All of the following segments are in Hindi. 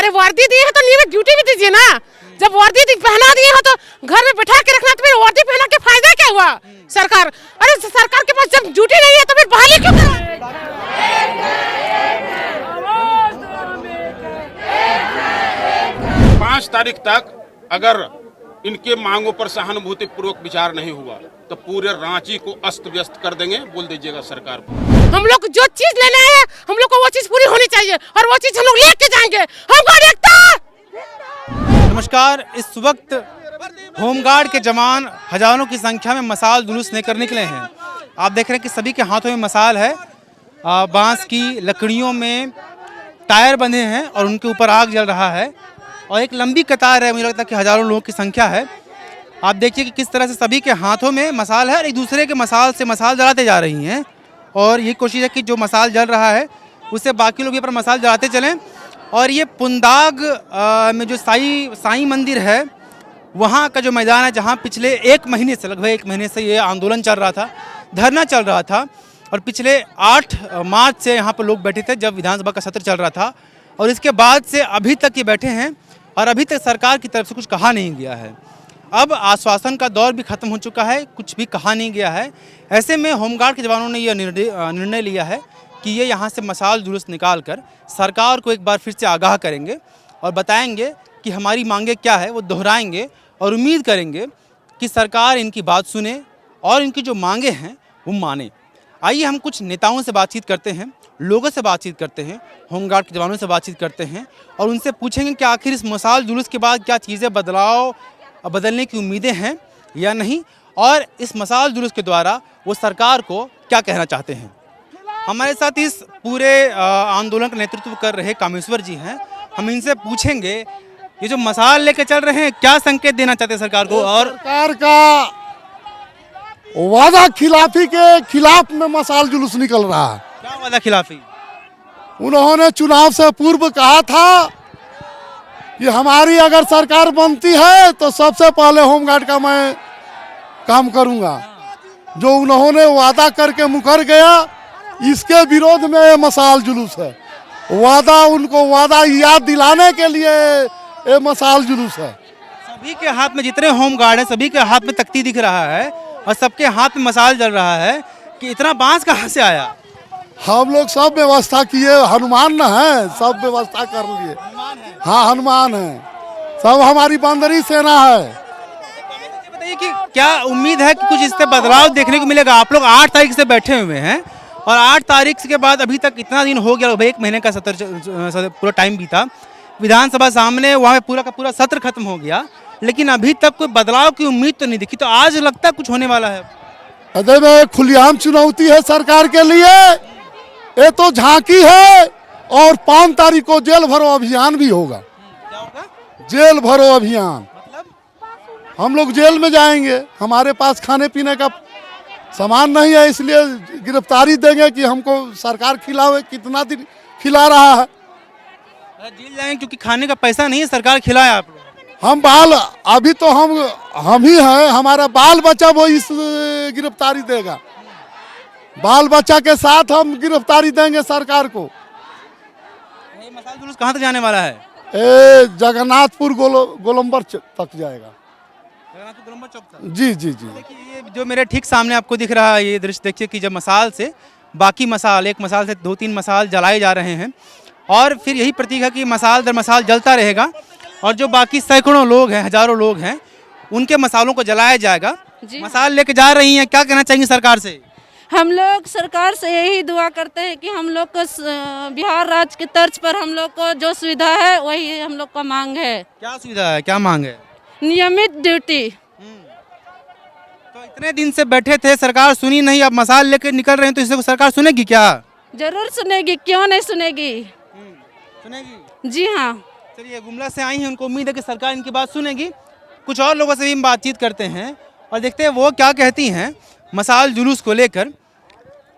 अरे वर्दी दिए हैं तो नियमित ड्यूटी भी दीजिए ना। जब वर्दी पहना दिए हो तो घर में बैठा के रखना, तो फिर वर्दी पहना के फायदा क्या हुआ सरकार? अरे सरकार के पास जब ड्यूटी नहीं है तो फिर बहाली क्यों करा? 5 तारीख तक अगर इनके मांगों पर सहानुभूति पूर्वक विचार नहीं हुआ तो पूरे रांची को अस्त व्यस्त कर देंगे, बोल दीजिएगा सरकार को। हम लोग जो चीज लेना है हम लोग को वो चीज पूरी होनी चाहिए और वो चीज हम लोग लेके जाएंगे। हमको देखता। नमस्कार, इस वक्त होमगार्ड के जवान हजारों की संख्या में मसाल जुलूस लेकर निकले हैं। आप देख रहे हैं कि सभी के हाथों में मसाल है, बांस की लकड़ियों में टायर बंधे हैं और उनके ऊपर आग जल रहा है और एक लंबी कतार है। मुझे लगता है कि हजारों लोगों की संख्या है। आप देखिए कि किस तरह से सभी के हाथों में मसाल है और एक दूसरे के मसाल से मसाल जलाते जा रही हैं और ये कोशिश है कि जो मसाल जल रहा है उससे बाकी लोग ये पर मसाल जलाते चलें। और ये पुंदाग में जो साईं मंदिर है वहाँ का जो मैदान है, जहाँ पिछले 1 महीने से लगभग 1 महीने से ये आंदोलन चल रहा था, धरना चल रहा था और पिछले 8 मार्च से यहाँ पर लोग बैठे थे जब विधानसभा का सत्र चल रहा था और इसके बाद से अभी तक ये बैठे हैं और अभी तक सरकार की तरफ से कुछ कहा नहीं गया है। अब आश्वासन का दौर भी खत्म हो चुका है, कुछ भी कहा नहीं गया है। ऐसे में होमगार्ड के जवानों ने यह निर्णय लिया है कि ये यहाँ से मसाल जुलूस निकाल कर सरकार को एक बार फिर से आगाह करेंगे और बताएंगे कि हमारी मांगे क्या है, वो दोहराएंगे और उम्मीद करेंगे कि सरकार इनकी बात सुने और इनकी जो मांगे हैं वो माने। आइए हम कुछ नेताओं से बातचीत करते हैं, लोगों से बातचीत करते हैं, होमगार्ड के जवानों से बातचीत करते हैं और उनसे पूछेंगे कि आखिर इस मसाल जुलूस के बाद क्या चीज़ें बदलने की उम्मीदें हैं या नहीं और इस मसाल जुलूस के द्वारा वो सरकार को क्या कहना चाहते हैं। हमारे साथ इस पूरे आंदोलन का नेतृत्व कर रहे कामेश्वर जी हैं। हम इनसे पूछेंगे ये जो मसाल लेके चल रहे हैं क्या संकेत देना चाहते हैं सरकार को और सरकार का वादा खिलाफी के खिलाफ में मसाल जुलूस निकल रहा है। क्या वादा खिलाफी? उन्होंने चुनाव से पूर्व कहा था कि हमारी अगर सरकार बनती है तो सबसे पहले होमगार्ड का मैं काम करूंगा। जो उन्होंने वादा करके मुकर गया, इसके विरोध में ये मसाल जुलूस है। उनको वादा याद दिलाने के लिए ये मसाल जुलूस है। सभी के हाथ में, जितने होमगार्ड हैं सभी के हाथ में तख्ती दिख रहा है और सबके हाथ में मसाल जल रहा है कि इतना बांस कहाँ से आया? हम लोग सब व्यवस्था किए, हनुमान न है, सब व्यवस्था कर लिए। हाँ, हनुमान है, सब हमारी बंदरी सेना है। बताइए कि क्या उम्मीद है कि कुछ इससे बदलाव देखने को मिलेगा? आप लोग 8 तारीख से बैठे हुए हैं और 8 तारीख के बाद अभी तक इतना दिन हो गया, 1 महीने का सत्र पूरा टाइम बीता, विधानसभा सामने, वहाँ पूरा का पूरा सत्र खत्म हो गया, लेकिन अभी तक कोई बदलाव की उम्मीद तो नहीं दिखी। तो आज लगता है कुछ होने वाला है। अरे खुलेआम चुनौती है सरकार के लिए, ये तो झांकी है। और 5 तारीख को जेल भरो अभियान भी होगा। क्या होगा? जेल भरो अभियान। मतलब हम लोग जेल में जाएंगे, हमारे पास खाने पीने का सामान नहीं है, इसलिए गिरफ्तारी देंगे कि हमको सरकार खिलावे, कितना दिन खिला रहा है। जेल जाएंगे क्योंकि खाने का पैसा नहीं है, सरकार खिलाए आप लोग। हम अभी तो हम ही हैं, हमारा बाल बच्चा वो इस गिरफ्तारी देगा। बाल बच्चा के साथ हम गिरफ्तारी देंगे सरकार को। ये मसाल जुलूस कहाँ तक जाने वाला है? जगन्नाथपुर गोलंबर तक जाएगा। जगन्नाथपुर गोलंबर चौक तक? जी जी जी। देखिए ये जो मेरे ठीक सामने आपको दिख रहा है ये दृश्य देखिए कि जब मसाल से बाकी मसाल, एक मसाल से 2-3 मसाल जलाए जा रहे हैं और फिर यही प्रतीक है कि मसाल दर मसाल जलता रहेगा और जो बाकी सैकड़ों लोग हैं, हजारों लोग हैं, उनके मसालों को जलाया जाएगा। मसाल लेके जा रही हैं, क्या कहना चाहेंगे सरकार से? हम लोग सरकार से यही दुआ करते हैं कि हम लोग को बिहार राज्य के तर्ज पर हम लोग को जो सुविधा है वही हम लोग का मांग है। क्या सुविधा है, क्या मांग है? नियमित ड्यूटी। तो इतने दिन से बैठे थे, सरकार सुनी नहीं, अब मसाल लेकर निकल रहे हैं तो इससे सरकार सुनेगी क्या? जरूर सुनेगी, क्यों नहीं सुनेगी। सुनेगी? जी हाँ। चलिए, गुमला से आई हैं, उनको उम्मीद है कि सरकार इनकी बात सुनेगी। कुछ और लोगों से भी हम बातचीत करते हैं और देखते हैं वो क्या कहती हैं मसाल जुलूस को लेकर।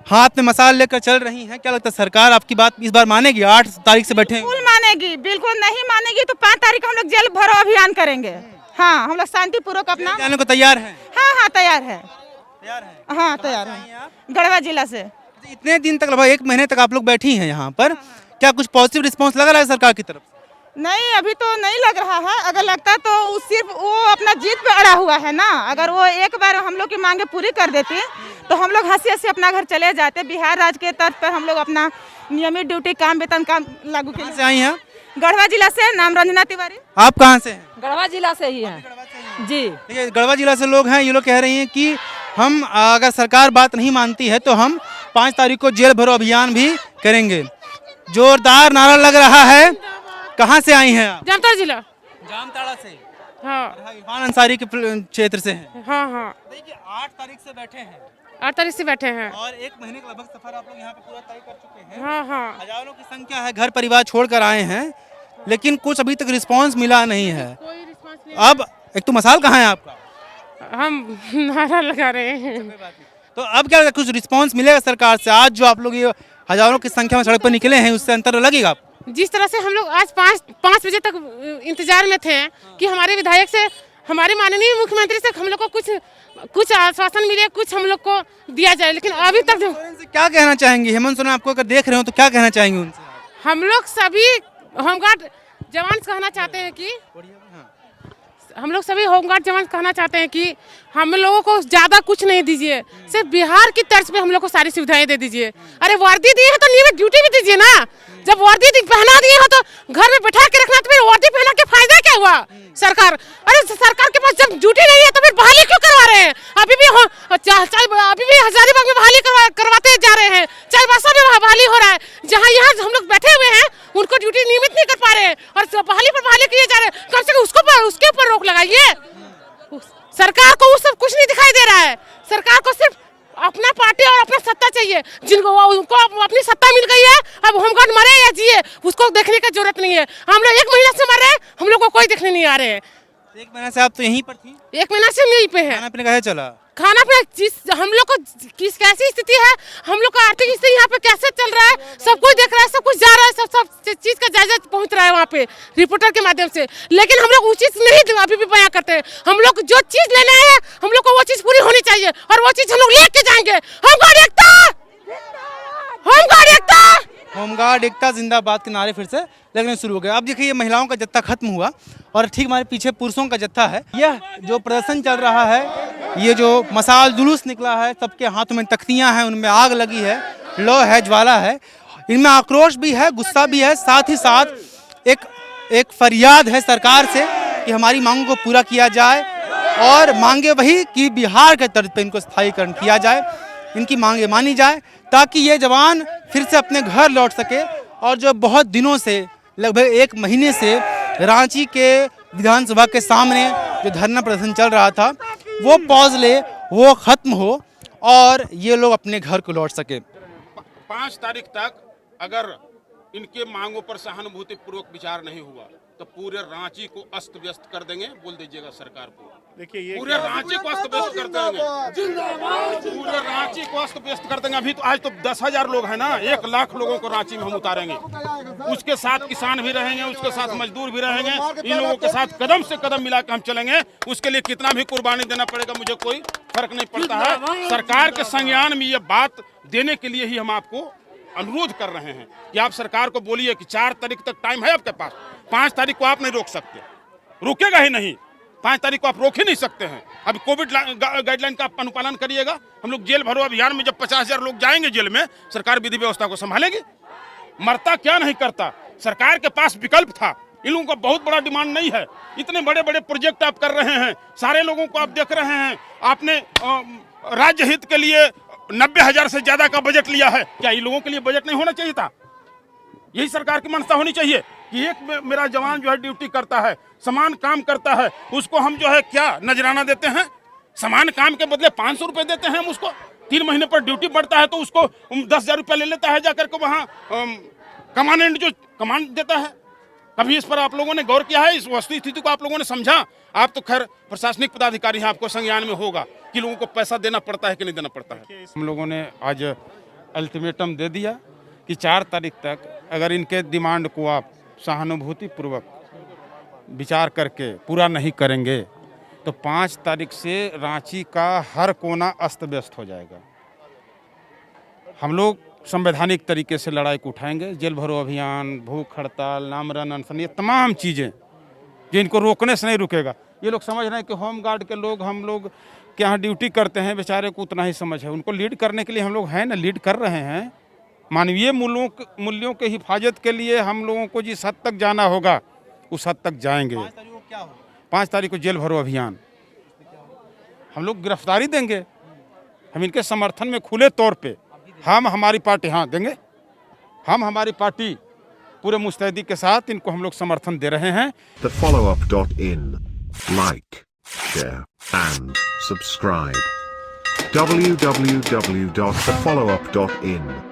हाथ में मसाल लेकर चल रही हैं, क्या लगता है सरकार आपकी बात इस बार मानेगी? 8 तारीख से बैठे हैं। बिल्कुल मानेगी, बिल्कुल नहीं मानेगी तो 5 तारीख हम लोग जेल भरो अभियान करेंगे। हाँ, हम लोग शांतिपूर्वक अपना जाने को तैयार हैं। हाँ तैयार है। तैयार है? हाँ तैयार है। गढ़वा जिला से। इतने दिन तक, लगभग 1 महीने तक आप लोग बैठी हैं यहाँ पर, क्या कुछ पॉजिटिव रिस्पांस लग रहा है सरकार की तरफ? नहीं, अभी तो नहीं लग रहा है। अगर लगता तो सिर्फ वो अपना जीत पे अड़ा हुआ है ना। अगर वो एक बार हम लोग की मांगे पूरी कर देती तो हम लोग हंसी हंसी अपना घर चले जाते। बिहार राज्य के तर्ज पर हम लोग अपना नियमित ड्यूटी काम वेतन काम लागू कहाँ से किया। आई हैं? गढ़वा जिला से, नाम रंजना तिवारी। आप कहाँ से हैं? गढ़वा जिला से ही है जी। देखिए, गढ़वा जिला से लोग हैं। ये लोग कह रही हैं कि हम अगर सरकार बात नहीं मानती है तो हम 5 तारीख को जेल भरो अभियान भी करेंगे। जोरदार नारा लग रहा है। कहाँ से आई हैं आप? जामताड़ा जिला। जामताड़ा से। हाँ इरफान अंसारी के क्षेत्र से हैं। हाँ हाँ। देखिए, 8 तारीख से बैठे हैं 8 तारीख से बैठे हैं। और 1 महीने का लगभग सफर आप लोग यहाँ पे पूरा तय कर चुके हैं। हाँ हाँ। हजारों की संख्या है, घर परिवार छोड़कर आए हैं, लेकिन कुछ अभी तक रिस्पांस मिला नहीं है। कोई रिस्पांस नहीं। अब एक तो मसाल कहाँ है आपका? हम नारा लगा रहे हैं। तो अब क्या कुछ रिस्पांस मिलेगा सरकार से? आज जो आप लोग ये हजारों की संख्या में सड़क पर निकले हैं, उससे अंतर लगेगा आपको? जिस तरह से हम लोग आज 5 बजे तक इंतजार में थे कि हमारे विधायक से, हमारे माननीय मुख्यमंत्री से हम लोग को कुछ आश्वासन मिले, कुछ हम लोग को दिया जाए, लेकिन अभी तक उनसे क्या कहना चाहेंगे? हेमंत सोरेन आपको अगर देख रहे हो तो क्या कहना चाहेंगे उनसे? हम लोग सभी होमगार्ड जवान कहना चाहते हैं कि हम लोग सभी होमगार्ड जवान कहना चाहते हैं कि हम लोगों को ज्यादा कुछ नहीं दीजिए, सिर्फ बिहार की तर्ज पे हम लोग को सारी सुविधाएं दे दीजिए। अरे वर्दी दिए हैं तो नियमित ड्यूटी भी दीजिए ना। जब वर्दी पहना दिए हो तो घर में बैठा के रखना, तो फिर वर्दी पहना के फायदा क्या हुआ सरकार? अरे सरकार के पास जब ड्यूटी नहीं है तो फिर बहाली क्यों करवा रहे हैं? अभी भी हजारीबाग में बहाली करवाते जा रहे हैं, चाईबासा में बहाली हो रहा है। जहाँ यहाँ हम लोग बैठे हुए हैं उनको ड्यूटी नियमित नहीं कर पा रहे हैं और बहाली पर बहाली किए जा रहे हैं। कम से कम उसके ऊपर रोक लगाइए। सरकार को वो सब कुछ नहीं दिखाई दे रहा है। सरकार को सिर्फ अपना पार्टी और अपना सत्ता चाहिए। जिनको उनको अपनी सत्ता मिल गई है, अब होमगार्ड मरे या जिए उसको देखने की जरूरत नहीं है। हम लोग 1 महीना से मर रहे हैं, हम लोग को कोई देखने नहीं आ रहे हैं। 1 महीना से आप तो यहीं पर थी? 1 महीना से यहीं पे है। खाना पीना कैसे चला? खाना पीना हम लोग को कैसी स्थिति है, हम लोग का आर्थिक स्थिति यहाँ पे कैसे चल रहा है, सब कुछ देख रहा है, सब कुछ जा रहा है, सब चीज का जायजा पहुँच रहा है वहाँ पे रिपोर्टर के माध्यम से। लेकिन हम लोग उचित नहीं अभी भी बयां करते हैं। हम लोग जो चीज लेने आए हैं हम लोग को वो चीज पूरी होनी चाहिए और वो चीज हम लोग लेके जाएंगे। होमगार्ड एकता, होमगार्ड एकता, होमगार्ड एकता जिंदाबाद के नारे फिर से लगने शुरू हो गए। अब देखिए, ये महिलाओं का जत्था खत्म हुआ और ठीक हमारे पीछे पुरुषों का जत्था है। यह जो प्रदर्शन चल रहा है, ये जो मसाल जुलूस निकला है, सबके हाथों में तख्तियां हैं, उनमें आग लगी है, लौ है, ज्वाला है, इनमें आक्रोश भी है, गुस्सा भी है, साथ ही साथ एक फरियाद है सरकार से कि हमारी मांगों को पूरा किया जाए और मांगे वही कि बिहार के तर्ज पर इनको स्थायीकरण किया जाए, इनकी मांगे मानी जाए ताकि ये जवान फिर से अपने घर लौट सके। और जो बहुत दिनों से, लगभग 1 महीने से रांची के विधानसभा के सामने जो धरना प्रदर्शन चल रहा था, वो पॉज ले, वो खत्म हो और ये लोग अपने घर को लौट सके। 5 तारीख तक अगर इनके मांगों पर सहानुभूति पूर्वक विचार नहीं हुआ तो पूरे रांची को अस्त व्यस्त कर देंगे। बोल दीजिएगा सरकार को। देखिए, ये पूरे रांची को अस्त व्यस्त कर देंगे, पूरे रांची को अस्त व्यस्त कर देंगे। अभी तो आज तो 10,000 लोग हैं ना, 1 लाख लोगों को रांची में हम उतारेंगे। उसके साथ किसान भी रहेंगे, उसके साथ मजदूर भी रहेंगे, इन लोगों के साथ कदम से कदम मिला के हम चलेंगे। उसके लिए कितना भी कुर्बानी देना पड़ेगा मुझे कोई फर्क नहीं पड़ता है। सरकार के संज्ञान में ये बात देने के लिए ही हम आपको अनुरोध कर रहे हैं कि आप सरकार को बोलिए कि 4 तारीख तक टाइम है आपके पास। 5 तारीख को आप नहीं रोक सकते, रुकेगा ही नहीं। 5 तारीख को आप रोक ही नहीं सकते हैं। अभी कोविड गाइडलाइन का आप अनुपालन करिएगा। हम लोग जेल भरो अभियान में जब 50,000 लोग जाएंगे जेल में, सरकार विधि व्यवस्था को संभालेगी। मरता क्या नहीं करता, सरकार के पास विकल्प था। इन लोगों का बहुत बड़ा डिमांड नहीं है। इतने बड़े बड़े प्रोजेक्ट आप कर रहे हैं, सारे लोगों को आप देख रहे हैं। आपने राज्य हित के लिए 90,000 से ज्यादा का बजट लिया है। क्या इन लोगों के लिए बजट नहीं होना चाहिए था? यही सरकार की मंशा होनी चाहिए कि एक मेरा जवान जो है ड्यूटी करता है, समान काम करता है, उसको हम जो है क्या नजराना देते हैं? समान काम के बदले 500 रुपए देते हैं हम उसको। 3 महीने पर ड्यूटी बढ़ता है तो उसको 10,000 रुपया ले लेता है जाकर के वहाँ कमांडेंट जो कमांड देता है। कभी इस पर आप लोगों ने गौर किया है? इस वस्तु स्थिति को आप लोगों ने समझा? आप तो खैर प्रशासनिक पदाधिकारी हैं, आपको संज्ञान में होगा कि लोगों को पैसा देना पड़ता है कि नहीं देना पड़ता है। हम लोगों ने आज अल्टीमेटम दे दिया कि 4 तारीख तक अगर इनके डिमांड को आप सहानुभूति पूर्वक विचार करके पूरा नहीं करेंगे तो 5 तारीख से रांची का हर कोना अस्त व्यस्त हो जाएगा। हम लोग संवैधानिक तरीके से लड़ाई को उठाएंगे। जेल भरो अभियान, भूख हड़ताल, नामरन अनशन, ये तमाम चीज़ें जिनको रोकने से नहीं रुकेगा। ये लोग समझ रहे हैं कि होम गार्ड के लोग हम लोग के यहाँ ड्यूटी करते हैं, बेचारे को उतना ही समझ है। उनको लीड करने के लिए हम लोग हैं ना, लीड कर रहे हैं। मानवीय मूल्यों के हिफाजत के लिए हम लोगों को जिस हद तक जाना होगा उस हद तक जाएंगे। 5 तारीख को जेल भरो अभियान हम लोग गिरफ्तारी देंगे। हम इनके समर्थन में खुले तौर पे हम हमारी पार्टी देंगे। हम हमारी पार्टी पूरे मुस्तैदी के साथ इनको हम लोग समर्थन दे रहे हैं। thefollowup.in like, share and subscribe. www.thefollowup.in